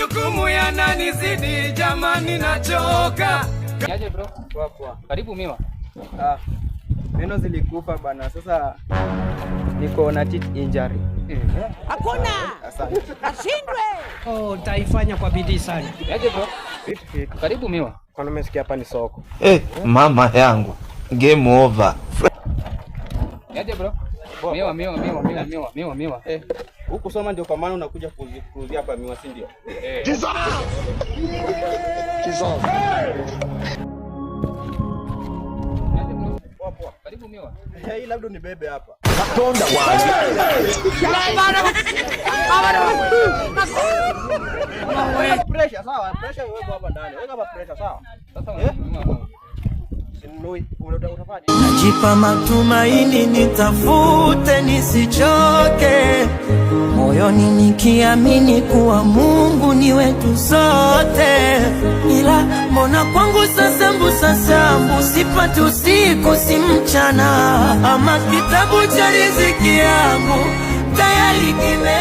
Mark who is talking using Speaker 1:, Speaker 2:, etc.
Speaker 1: majukumu yananizidi jamani, nachoka.
Speaker 2: Niaje bro?
Speaker 3: Poa.
Speaker 2: Karibu Miwa.
Speaker 3: Meno zilikufa bana, sasa niko na teeth injury.
Speaker 4: Hakuna.
Speaker 3: Asante.
Speaker 4: Ashindwe. Taifanya kwa bidii sana.
Speaker 2: Niaje bro? Karibu Miwa.
Speaker 3: Kwa nini umesikia hapa ni soko?
Speaker 5: Mama yangu. Game over.
Speaker 2: Niaje bro? Miwa.
Speaker 3: Huku soma ndio kwa maana unakuja kuuzia hapa Miwa, si ndio? Poa.
Speaker 2: Karibu Miwa.
Speaker 3: Hii labda ni bebe hapa.
Speaker 5: Tonda wazi.
Speaker 3: Pressure sawa, pressure iweko hapa ndani. Weka hapa pressure sawa.
Speaker 2: Sasa
Speaker 3: Sinui, utafanya.
Speaker 4: Najipa matumaini nitafute nisichoke, moyoni nikiamini kuwa Mungu ni wetu sote. Ila mbona kwangu sasa mbusasambu, sipati usiku si mchana, ama kitabu cha riziki yangu tayari kime